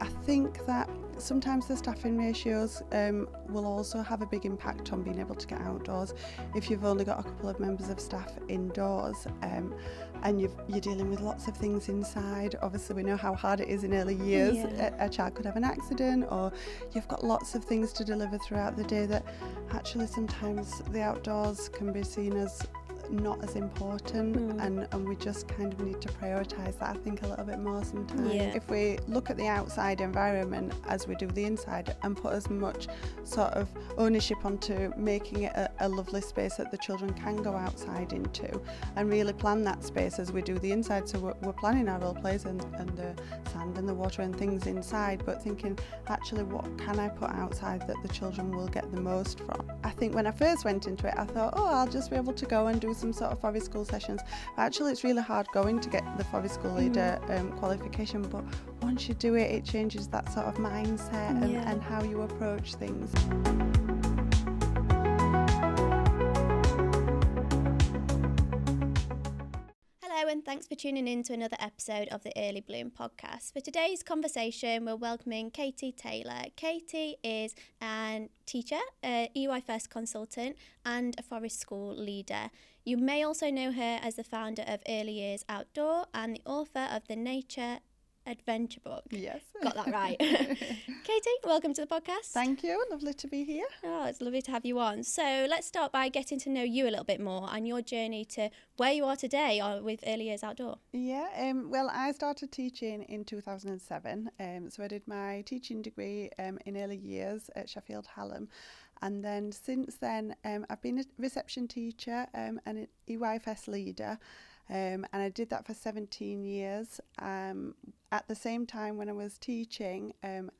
I think that sometimes the staffing ratios will also have a big impact on being able to get outdoors. If you've only got a couple of members of staff indoors and you're dealing with lots of things inside, obviously we know how hard it is in early years. Yeah. A child could have an accident, or you've got lots of things to deliver throughout the day that actually sometimes the outdoors can be seen as not as important, and we just kind of need to prioritise that, I think, a little bit more sometimes. Yeah. If we look at the outside environment as we do the inside and put as much sort of ownership onto making it a lovely space that the children can go outside into, and really plan that space as we do the inside, so we're planning our role plays and the sand and the water and things inside, but thinking actually what can I put outside that the children will get the most from. I think when I first went into it I thought, I'll just be able to go and do some sort of forest school sessions, but actually it's really hard going to get the forest school leader qualification, but once you do it, it changes that sort of mindset and how you approach things. Hello and thanks for tuning in to another episode of the Early Bloom podcast. For today's conversation, we're welcoming Katie Taylor. Katie is a teacher, a EYFS consultant and a forest school leader. You may also know her as the founder of Early Years Outdoor and the author of the Nature Adventure book. Yes. Got that right. Katie, welcome to the podcast. Thank you, lovely to be here. Oh, it's lovely to have you on. So let's start by getting to know you a little bit more and your journey to where you are today with Early Years Outdoor. Yeah, well, I started teaching in 2007, so I did my teaching degree in early years at Sheffield Hallam, and then since then I've been a reception teacher and an EYFS leader, and I did that for 17 years. At the same time when I was teaching,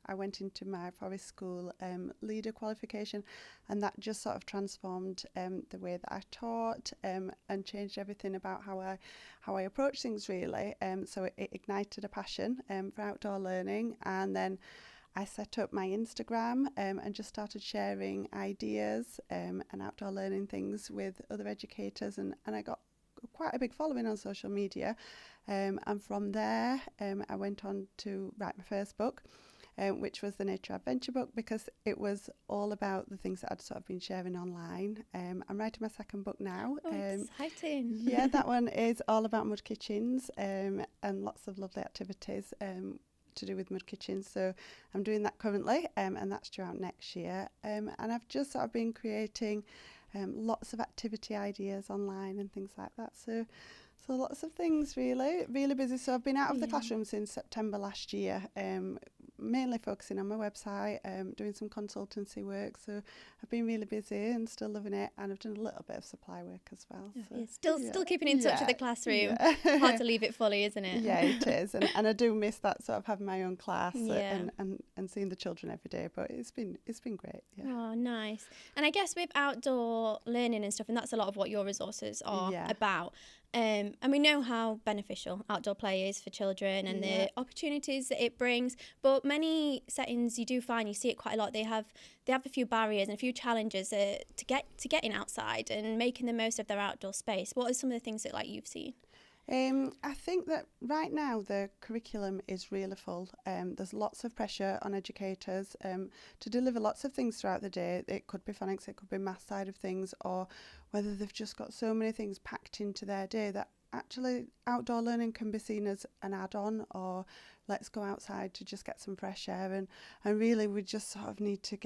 I went into my forest school leader qualification, and that just sort of transformed the way that I taught and changed everything about how I approach things really. So it ignited a passion for outdoor learning, and then I set up my Instagram and just started sharing ideas and outdoor learning things with other educators, and I got quite a big following on social media, and from there I went on to write my first book, which was the Nature Adventure book, because it was all about the things that I'd sort of been sharing online. I'm writing my second book now. Exciting. Yeah, that one is all about mud kitchens and lots of lovely activities to do with mud kitchens, so I'm doing that currently, and that's due out next year, and I've just sort of been creating lots of activity ideas online and things like that, so lots of things really busy. So I've been out of the classroom since September last year, mainly focusing on my website, doing some consultancy work, so I've been really busy and still loving it, and I've done a little bit of supply work as well. Still keeping in touch with the classroom. Hard to leave it fully, isn't it? Yeah, it is, and I do miss that sort of having my own class and seeing the children every day, but it's been great. Yeah. Oh, nice. And I guess with outdoor learning and stuff, and that's a lot of what your resources are about. And we know how beneficial outdoor play is for children and the opportunities that it brings, but many settings you do find, you see it quite a lot, they have a few barriers and a few challenges to getting outside and making the most of their outdoor space. What are some of the things that you've seen? I think that right now the curriculum is really full. There's lots of pressure on educators to deliver lots of things throughout the day. It could be phonics, it could be maths side of things, or whether they've just got so many things packed into their day that actually outdoor learning can be seen as an add-on, or let's go outside to just get some fresh air, and really we just sort of need to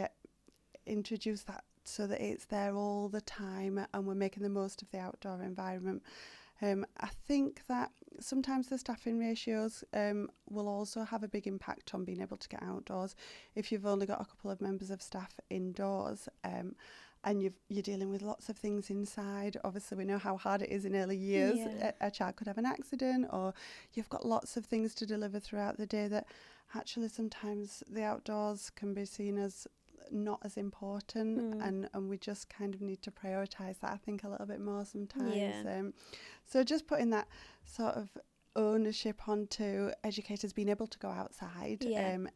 introduce that so that it's there all the time and we're making the most of the outdoor environment. I think that sometimes the staffing ratios will also have a big impact on being able to get outdoors. If you've only got a couple of members of staff indoors and you're dealing with lots of things inside, obviously we know how hard it is in early years. A child could have an accident, or you've got lots of things to deliver throughout the day that actually sometimes the outdoors can be seen as not as important, and we just kind of need to prioritise that, I think, a little bit more sometimes. So just putting that sort of ownership onto educators being able to go outside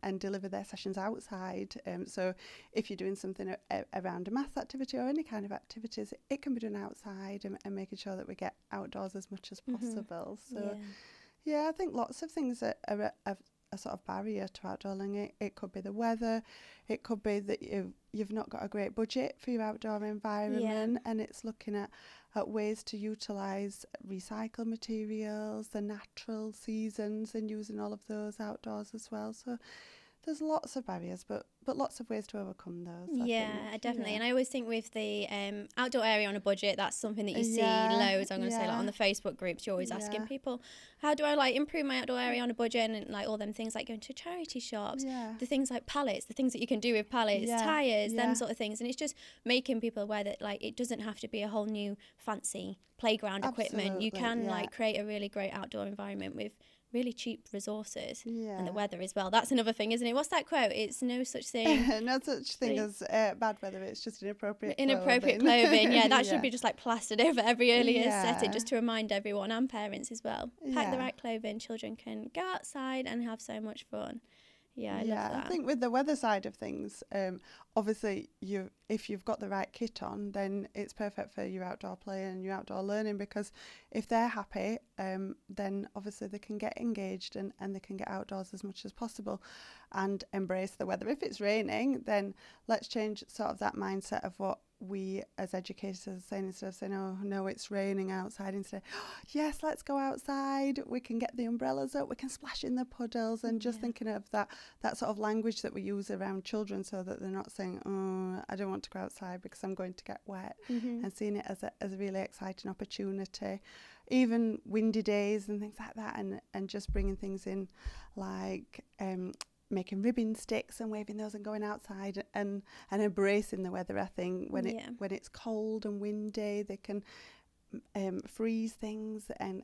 and deliver their sessions outside. So if you're doing something around a maths activity or any kind of activities, it can be done outside, and making sure that we get outdoors as much as possible. So I think lots of things are a sort of barrier to outdoor learning. It could be the weather, it could be that you've not got a great budget for your outdoor environment, and it's looking at ways to utilise recycled materials, the natural seasons, and using all of those outdoors as well. So there's lots of barriers, but lots of ways to overcome those. I think. Definitely. Yeah. And I always think with the outdoor area on a budget, that's something that you see loads. I'm going to say, like, on the Facebook groups, you're always asking people, how do I like improve my outdoor area on a budget? And like all them things like going to charity shops, the things like pallets, the things that you can do with pallets, tyres, them sort of things. And it's just making people aware that like it doesn't have to be a whole new fancy playground equipment. You can like create a really great outdoor environment with really cheap resources, and the weather as well. That's another thing, isn't it? What's that quote? It's no such thing no such thing as bad weather. It's just inappropriate clothing. Yeah, that should be just like plastered over every earlier setting, just to remind everyone and parents as well. Pack the right clothing. Children can go outside and have so much fun. I love that. I think with the weather side of things, obviously if you've got the right kit on, then it's perfect for your outdoor play and your outdoor learning, because if they're happy, then obviously they can get engaged and they can get outdoors as much as possible and embrace the weather. If it's raining, then let's change sort of that mindset of what we as educators are saying. Instead of saying, oh no, it's raining outside, instead, yes, let's go outside, we can get the umbrellas up, we can splash in the puddles, and just thinking of that sort of language that we use around children, so that they're not saying, oh, I don't want to go outside because I'm going to get wet, and seeing it as a really exciting opportunity. Even windy days and things like that, and just bringing things in like making ribbon sticks and waving those and going outside and embracing the weather. I think when it's cold and windy, they can freeze things and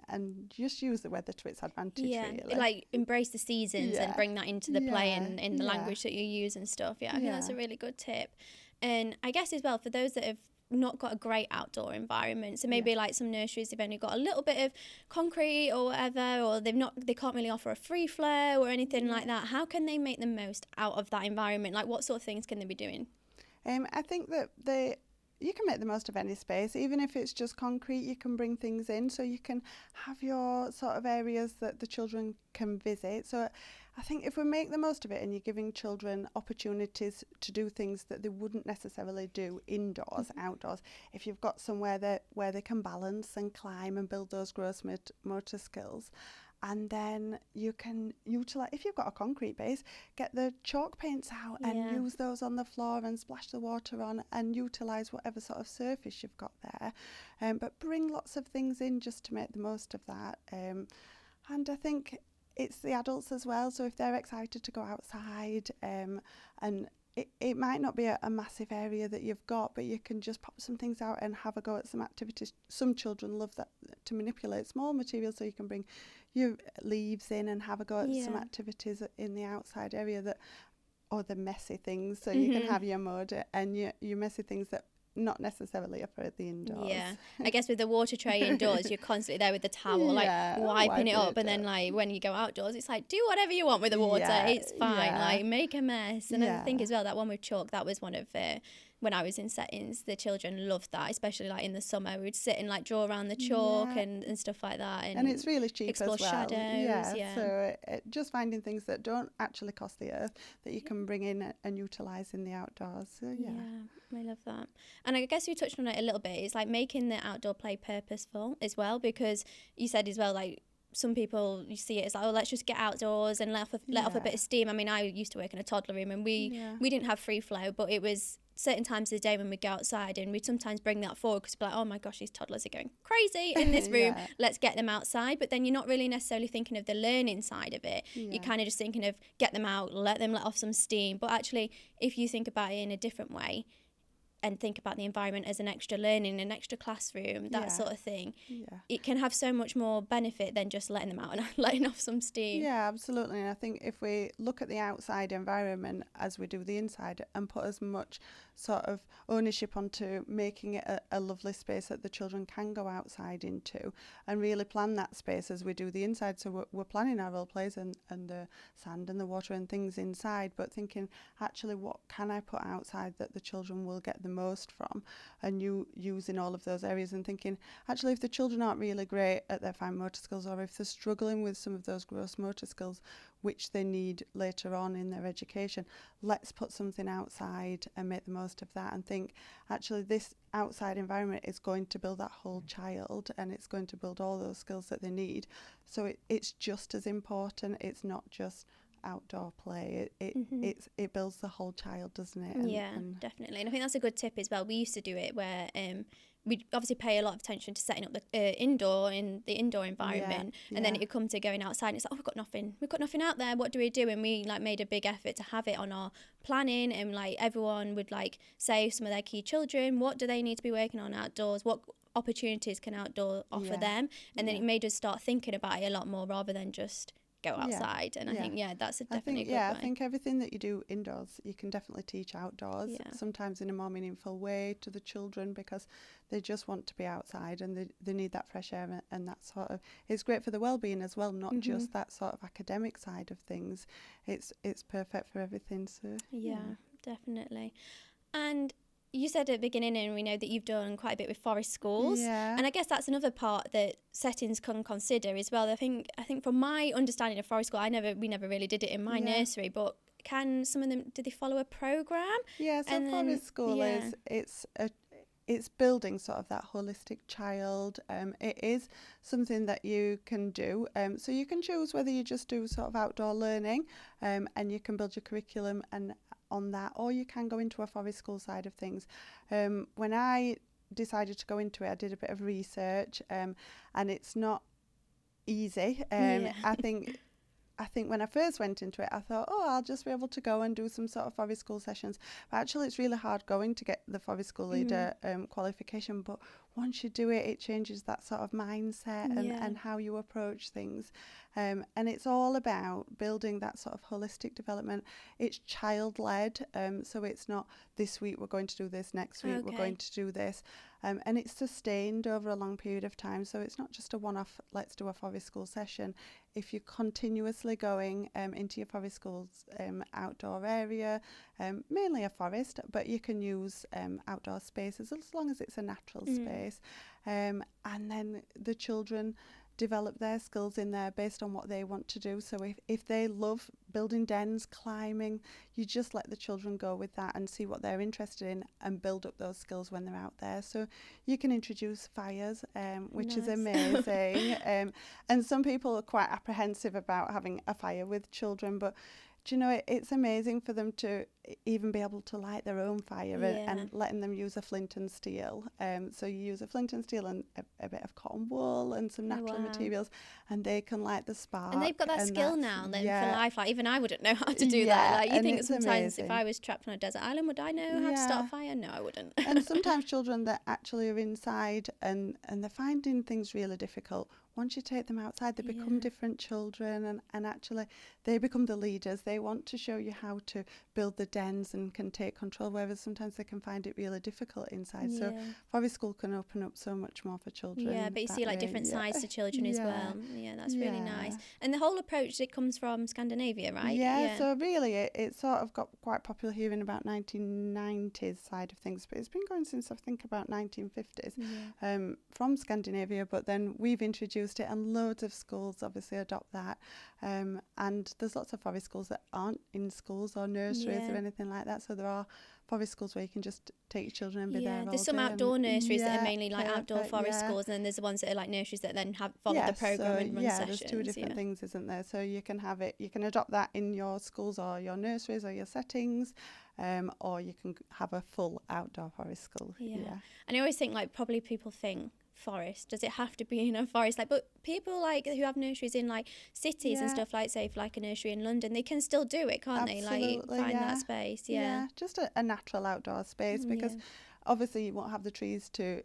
just use the weather to its advantage. Really. Like embrace the seasons and bring that into the play and in the language that you use and stuff. I think that's a really good tip. And I guess as well, for those that have not got a great outdoor environment, so maybe like some nurseries have only got a little bit of concrete or whatever, or they can't really offer a free flow or anything like that, how can they make the most out of that environment? Like, what sort of things can they be doing? I think that you can make the most of any space. Even if it's just concrete, you can bring things in, so you can have your sort of areas that the children can visit. So I think if we make the most of it, and you're giving children opportunities to do things that they wouldn't necessarily do indoors, outdoors, if you've got somewhere where they can balance and climb and build those gross motor skills, and then you can utilise, if you've got a concrete base, get the chalk paints out and use those on the floor and splash the water on and utilise whatever sort of surface you've got there. But bring lots of things in just to make the most of that. And I think it's the adults as well, so if they're excited to go outside, and it might not be a massive area that you've got, but you can just pop some things out and have a go at some activities. Some children love that, to manipulate small materials, so you can bring your leaves in and have a go at some activities in the outside area, or the messy things, so you can have your mud and your messy things that not necessarily for the indoors. I guess with the water tray indoors, you're constantly there with the towel, wiping it up, and then like when you go outdoors, it's like, do whatever you want with the water, it's fine, like make a mess. And I think as well, that one with chalk, that was one of when I was in settings, the children loved that, especially like in the summer. We would sit and like draw around the chalk and stuff like that, and it's really cheap explore as well. Shadows. So just finding things that don't actually cost the earth that you can bring in and utilise in the outdoors. So, I love that. And I guess we touched on it a little bit. It's like making the outdoor play purposeful as well, because you said as well, like, some people, you see it as like, oh, let's just get outdoors and let off a bit of steam. I mean, I used to work in a toddler room, and we didn't have free flow, but it was certain times of the day when we go outside, and we'd sometimes bring that forward because we're like, oh my gosh, these toddlers are going crazy in this room, let's get them outside. But then you're not really necessarily thinking of the learning side of it. You're kind of just thinking of get them out, let off some steam. But actually, if you think about it in a different way, and think about the environment as an extra learning, an extra classroom, that sort of thing, it can have so much more benefit than just letting them out and letting off some steam. Yeah, absolutely. And I think if we look at the outside environment as we do the inside, and put as much sort of ownership onto making it a lovely space that the children can go outside into, and really plan that space as we do the inside. So we're planning our role plays and the sand and the water and things inside, but thinking, actually, what can I put outside that the children will get the most from, and you using all of those areas and thinking, actually, if the children aren't really great at their fine motor skills, or if they're struggling with some of those gross motor skills, which they need later on in their education, let's put something outside and make the most of that, and think, actually, this outside environment is going to build that whole child, and it's going to build all those skills that they need. So it's just as important. It's not just outdoor play. It builds the whole child, doesn't it? And definitely. And I think that's a good tip as well. We used to do it where we obviously pay a lot of attention to setting up the indoor environment, and then it would come to going outside, and it's like, oh, we've got nothing out there, what do we do? And we like made a big effort to have it on our planning, and like everyone would like say some of their key children, what do they need to be working on outdoors, what opportunities can outdoor offer them, and then it made us start thinking about it a lot more rather than just go outside. And I think that's definitely a good way. I think everything that you do indoors you can definitely teach outdoors, sometimes in a more meaningful way to the children, because they just want to be outside, and they need that fresh air, and that sort of, it's great for the well-being as well, not just that sort of academic side of things. It's perfect for everything. So definitely. And you said at the beginning, and we know that you've done quite a bit with forest schools, and I guess that's another part that settings can consider as well. I think from my understanding of forest school, we never really did it in my nursery, but can some of them, do they follow a programme? Yeah, so forest school it's building sort of that holistic child. It is something that you can do. So you can choose whether you just do sort of outdoor learning, and you can build your curriculum and on that, or you can go into a forest school side of things. When I decided to go into it, I did a bit of research, and it's not easy. I think when I first went into it, I thought, I'll just be able to go and do some sort of forest school sessions. But actually, it's really hard going to get the forest school leader qualification. But once you do it, it changes that sort of mindset and how you approach things. And it's all about building that sort of holistic development. It's child-led, so it's not this week we're going to do this, next week we're going to do this. And it's sustained over a long period of time. So it's not just a one-off, let's do a forest school session. If you're continuously going into your forest school's outdoor area, mainly a forest, but you can use outdoor spaces as long as it's a natural space. And then the children develop their skills in there based on what they want to do. So if they love building dens, climbing, you just let the children go with that and see what they're interested in and build up those skills when they're out there. So you can introduce fires, which is amazing. And some people are quite apprehensive about having a fire with children, but do you know, it's amazing for them to even be able to light their own fire and letting them use a flint and steel. So you use a flint and steel and a bit of cotton wool and some natural materials, and they can light the spark. And they've got that skill now then for life. Like even I wouldn't know how to do that. Like you think sometimes amazing. If I was trapped on a desert island, would I know how to start a fire? No, I wouldn't. And sometimes children that actually are inside and they're finding things really difficult. Once you take them outside, they become different children, and actually they become the leaders. They want to show you how to build the dens and can take control, whereas sometimes they can find it really difficult inside. So forest school can open up so much more for children. Yeah, but you see like different sides to children as well. Yeah, that's really nice. And the whole approach, it comes from Scandinavia, right? Yeah, so really it sort of got quite popular here in about 1990s side of things, but it's been going since I think about 1950s from Scandinavia, but then we've introduced it and loads of schools obviously adopt that, and there's lots of forest schools that aren't in schools or nurseries or anything like that, so there are forest schools where you can just take your children and be there all there's some day outdoor nurseries that are mainly like outdoor forest schools, and then there's the ones that are like nurseries that then follow the programme and run sessions. There's two different things, isn't there? So you can have it, you can adopt that in your schools or your nurseries or your settings, or you can have a full outdoor forest school. And I always think like probably people think forest, does it have to be in a forest? Like, but people like who have nurseries in like cities and stuff, like say for like a nursery in London, they can still do it, can't they? Like find that space. Just a natural outdoor space, because obviously you won't have the trees to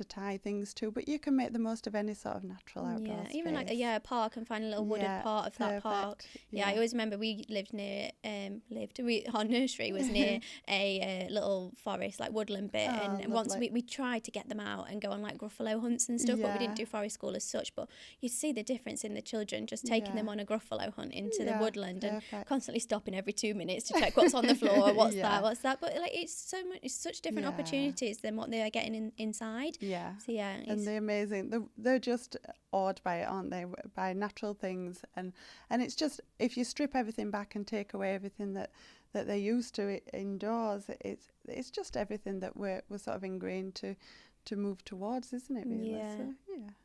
tie things to, but you can make the most of any sort of natural outdoor space. Even like a park, and find a little wooded part of that park. I always remember we lived near our nursery was near a little forest, like woodland bit, and once we tried to get them out and go on like gruffalo hunts and stuff, but we didn't do forest school as such. But you see the difference in the children just taking them on a gruffalo hunt into the woodland and constantly stopping every 2 minutes to check what's on the floor, what's that. But like it's such different opportunities than what they are getting inside. So and they're amazing. They're just awed by it, aren't they? By natural things, and it's just, if you strip everything back and take away everything that they're used to indoors, it's just everything that we're sort of ingrained to move towards, isn't it, really?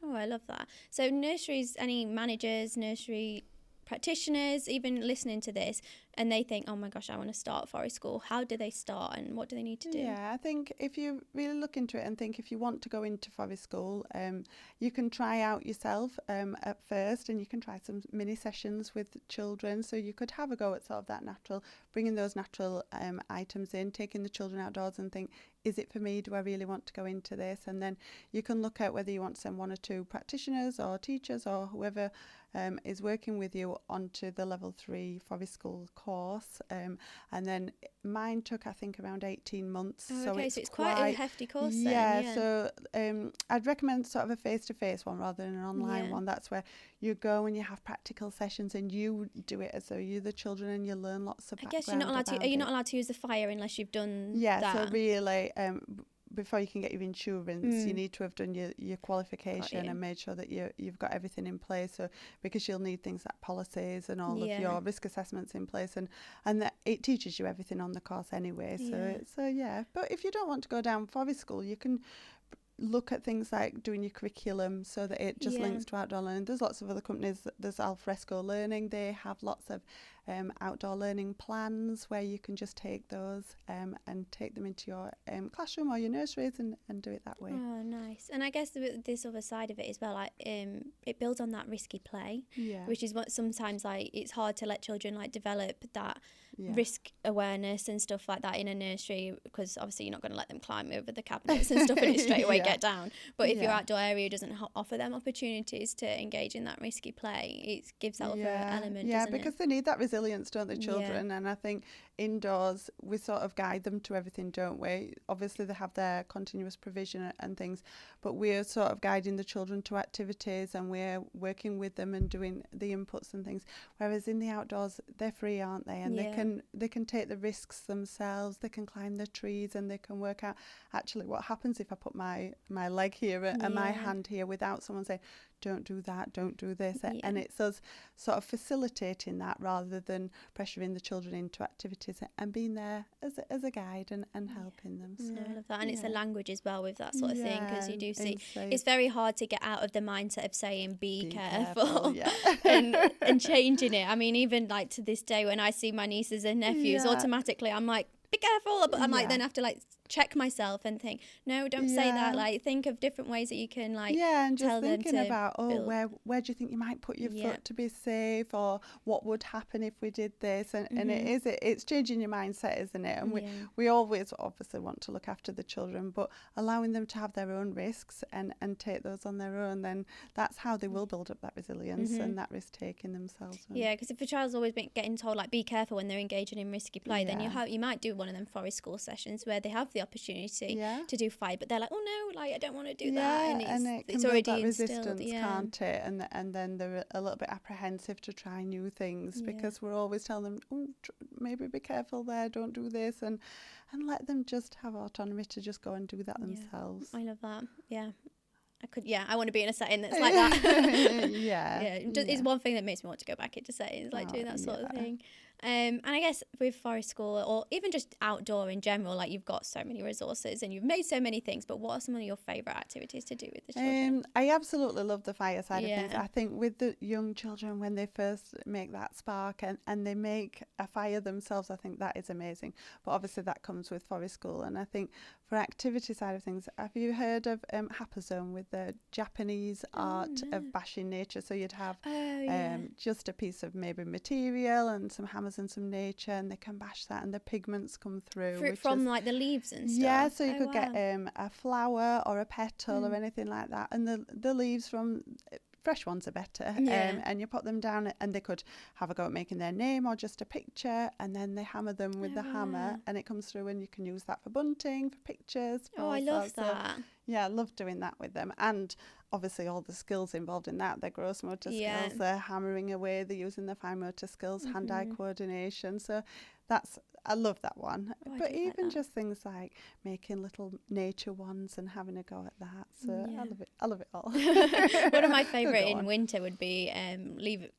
Oh, I love that. So nurseries, any managers, nursery practitioners even listening to this, and they think, oh my gosh, I want to start forest school, how do they start and what do they need to do? I think if you really look into it and think, if you want to go into forest school, you can try out yourself at first, and you can try some mini sessions with children, so you could have a go at sort of that natural, bringing those natural items in, taking the children outdoors and think, is it for me? Do I really want to go into this? And then you can look at whether you want to send 1 or 2 practitioners or teachers or whoever is working with you onto the level 3 forest school course. And then mine took, I think, around 18 months. So it's quite a hefty course then. So I'd recommend sort of a face-to-face one rather than an online one. That's where you go and you have practical sessions and you do it as though you're the children, and you learn lots of background. I guess you're not allowed to. Are you not allowed to use the fire unless you've done that? So really, before you can get your insurance, you need to have done your qualification and made sure that you've got everything in place. So because you'll need things like policies and all of your risk assessments in place, and that it teaches you everything on the course anyway. But if you don't want to go down forest school, you can look at things like doing your curriculum so that it just links to outdoor learning. There's lots of other companies. There's Alfresco Learning. They have lots of outdoor learning plans where you can just take those and take them into your classroom or your nurseries and do it that way. Oh, nice. And I guess this other side of it as well, like it builds on that risky play, which is what sometimes like it's hard to let children like develop that risk awareness and stuff like that in a nursery, because obviously you're not going to let them climb over the cabinets and stuff and it straight away get down. But if your outdoor area doesn't offer them opportunities to engage in that risky play, it gives that other element, doesn't because they need that resilience, don't they, children? And I think indoors we sort of guide them to everything, don't we? Obviously they have their continuous provision and things, but we're sort of guiding the children to activities and we're working with them and doing the inputs and things, whereas in the outdoors they're free, aren't they? And they can take the risks themselves. They can climb the trees and they can work out actually what happens if I put my leg here and my hand here without someone saying don't do that, don't do this. And it's us sort of facilitating that rather than pressuring the children into activities and being there as a guide and helping them. So, I love that. And it's the language as well with that sort of thing, because you do see it's very hard to get out of the mindset of saying be careful and changing it. I mean, even like to this day when I see my nieces and nephews, automatically I'm like, be careful, but I'm like, then I have to like check myself and think, no, don't say that. Like, think of different ways that you can like and just tell them thinking to about where do you think you might put your foot to be safe, or what would happen if we did this, and it's changing your mindset, isn't it? And we always obviously want to look after the children, but allowing them to have their own risks and take those on their own, then that's how they will build up that resilience and that risk taking themselves. Because if a child's always been getting told like be careful when they're engaging in risky play, then you might do one of them forest school sessions where they have the opportunity to do fire, but they're like, oh no, like I don't want to do that, and it's already that instilled, resistance, can't it? And then they're a little bit apprehensive to try new things because we're always telling them, oh, maybe be careful there, don't do this, and let them just have autonomy to just go and do that themselves. I love that. I want to be in a setting that's like that. It's one thing that makes me want to go back into settings, like doing that sort of thing. And I guess with forest school, or even just outdoor in general, like you've got so many resources and you've made so many things, but what are some of your favourite activities to do with the children? I absolutely love the fire side of things. I think with the young children, when they first make that spark and they make a fire themselves, I think that is amazing. But obviously that comes with forest school. And I think for activity side of things, have you heard of Happazone, with the Japanese art of bashing nature? So you'd have just a piece of maybe material and some hammers pajamas and some nature, and they can bash that and the pigments come through. From like the leaves and stuff? Yeah, so you could get a flower or a petal or anything like that, and the leaves from... fresh ones are better, and you put them down, and they could have a go at making their name or just a picture, and then they hammer them with the hammer, and it comes through, and you can use that for bunting, for pictures. I love that. So, yeah, I love doing that with them, and obviously all the skills involved in that, their gross motor skills, they're hammering away, they're using their fine motor skills, hand-eye coordination. So I love that one. But even like just things like making little nature ones and having a go at that. So I love it all. One of my favourite in winter would be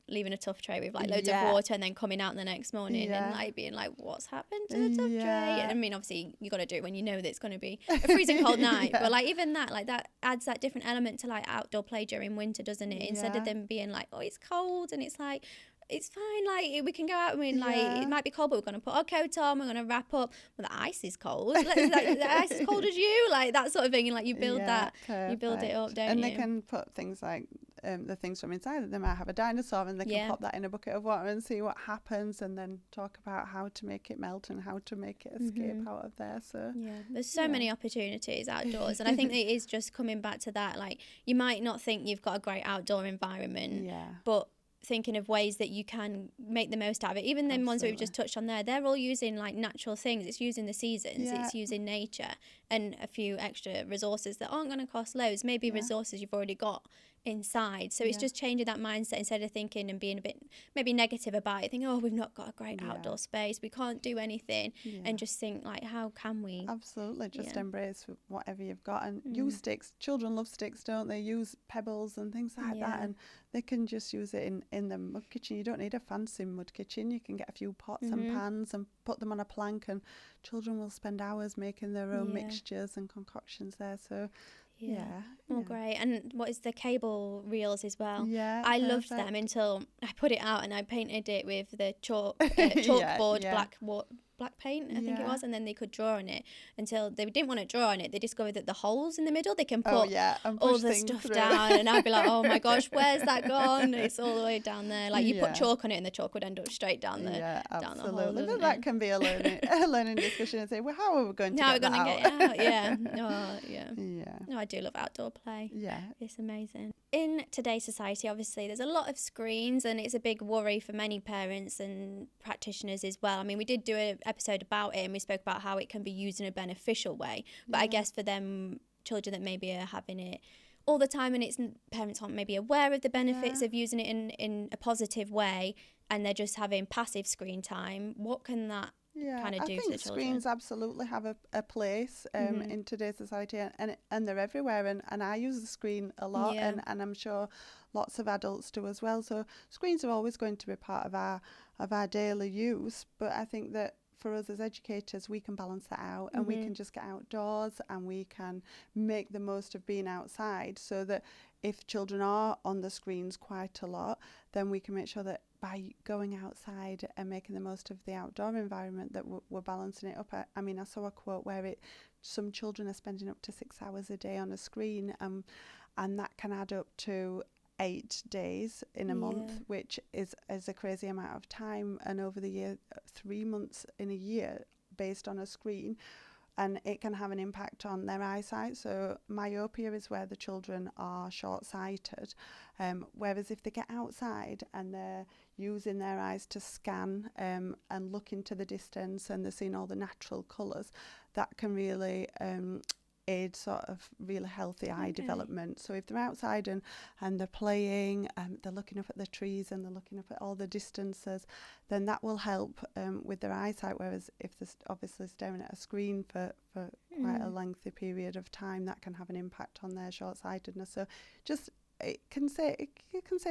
leaving a tough tray with like loads of water, and then coming out the next morning and like being like, what's happened to the tough tray? I mean, obviously you got to do it when you know that it's going to be a freezing cold night. But like even that, like that adds that different element to like outdoor play during winter, doesn't it? Instead of them being like, oh, it's cold, and it's like, it's fine, like we can go out, and like it might be cold, but we're going to put our coat on, we're going to wrap up. Well, the ice is cold. Like, the ice is cold as you, like that sort of thing. And like you build that, perfect. You build it up, don't you? And they can put things like the things from inside. They might have a dinosaur, and they can pop that in a bucket of water and see what happens, and then talk about how to make it melt and how to make it escape out of there. So there's so many opportunities outdoors, and I think it is just coming back to that. Like you might not think you've got a great outdoor environment, but thinking of ways that you can make the most out of it. Even the ones that we've just touched on there, they're all using like natural things. It's using the seasons, it's using nature, and a few extra resources that aren't going to cost loads, maybe resources you've already got inside. So it's just changing that mindset, instead of thinking and being a bit maybe negative about it, thinking, oh, we've not got a great outdoor space, we can't do anything, and just think like, how can we just embrace whatever you've got, and use sticks. Children love sticks, don't they? Use pebbles and things like that, and they can just use it in the mud kitchen. You don't need a fancy mud kitchen. You can get a few pots and pans and put them on a plank, and children will spend hours making their own mixtures and concoctions there. So great. And what is the cable reels as well? I loved them until I put it out and I painted it with the chalkboard black paint, I think it was, and then they could draw on it, until they didn't want to draw on it. They discovered that the holes in the middle, they can put all the stuff down, and I'd be like, oh my gosh, where's that gone? It's all the way down there. Like you put chalk on it, and the chalk would end up straight down the down the hole. But that can be a learning discussion, and say, well, how are we going to get that out? No, I do love outdoor play. It's amazing. In today's society, obviously, there's a lot of screens, and it's a big worry for many parents and practitioners as well. I mean, we did do an episode about it, and we spoke about how it can be used in a beneficial way. But I guess for them children that maybe are having it all the time, and parents aren't maybe aware of the benefits of using it in a positive way, and they're just having passive screen time, what can that kind of do to the children? I think screens absolutely have a place in today's society, and they're everywhere, and I use the screen a lot, and I'm sure lots of adults do as well. So screens are always going to be part of our daily use, but I think that for us as educators, we can balance that out, and we can just get outdoors, and we can make the most of being outside, so that if children are on the screens quite a lot, then we can make sure that by going outside and making the most of the outdoor environment, that we're balancing it up. I mean, I saw a quote where some children are spending up to 6 hours a day on a screen, and that can add up to 8 days in a month, which is a crazy amount of time, and over the year, 3 months in a year based on a screen, and it can have an impact on their eyesight. So myopia is where the children are short-sighted, whereas if they get outside and they're using their eyes to scan and look into the distance, and they're seeing all the natural colours, that can really aid sort of really healthy eye development. So if they're outside and they're playing, they're looking up at the trees, and they're looking up at all the distances, then that will help with their eyesight. Whereas if they're obviously staring at a screen for quite a lengthy period of time, that can have an impact on their short-sightedness. So just it can say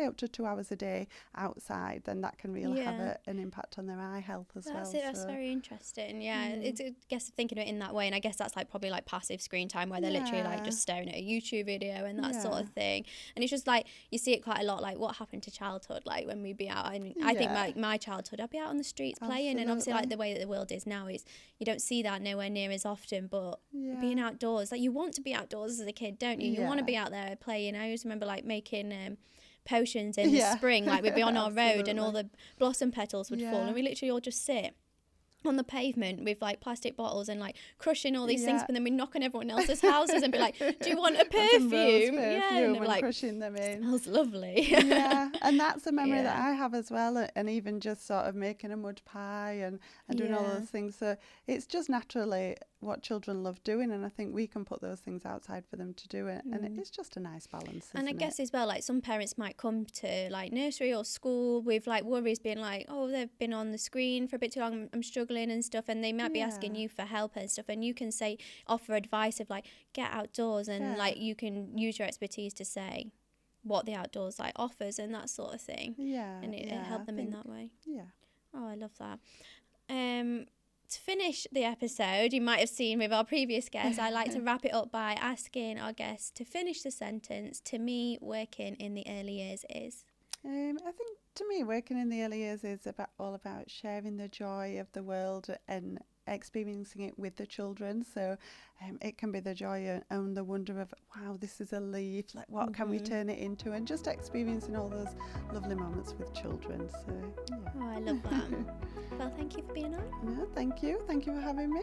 up to 2 hours a day outside, then that can really have an impact on their eye health as well. That's very interesting. It's, I guess thinking of it in that way, and I guess that's like probably like passive screen time, where they're literally like just staring at a YouTube video and that sort of thing. And it's just like you see it quite a lot, like what happened to childhood, like when we'd be out. I mean, I think like my childhood, I'd be out on the streets playing, and obviously like the way that the world is now is you don't see that nowhere near as often. But being outdoors, like you want to be outdoors as a kid, don't you? You want to be out there playing. I always remember like making potions in the spring, like we'd be on our road and all the blossom petals would fall, and we literally all just sit on the pavement with like plastic bottles and like crushing all these things, but then we knock on everyone else's houses and be like, do you want a perfume? And they're like, crushing them in. Smells lovely. And that's a memory that I have as well, and even just sort of making a mud pie and doing all those things. So it's just naturally what children love doing, and I think we can put those things outside for them to do it, and it's just a nice balance, and I guess as well, like some parents might come to like nursery or school with like worries, being like, oh, they've been on the screen for a bit too long, I'm struggling and stuff, and they might be asking you for help and stuff, and you can offer advice of like, get outdoors, and like you can use your expertise to say what the outdoors like offers and that sort of thing, and it help them in that way. I love that. To finish the episode, you might have seen with our previous guests, I like to wrap it up by asking our guests to finish the sentence. To me, working in the early years is? I think to me, working in the early years is all about sharing the joy of the world and experiencing it with the children. So it can be the joy and the wonder of, wow, this is a leaf, like what can we turn it into, and just experiencing all those lovely moments with children. So I love that. Well, thank you for being on. No, thank you for having me.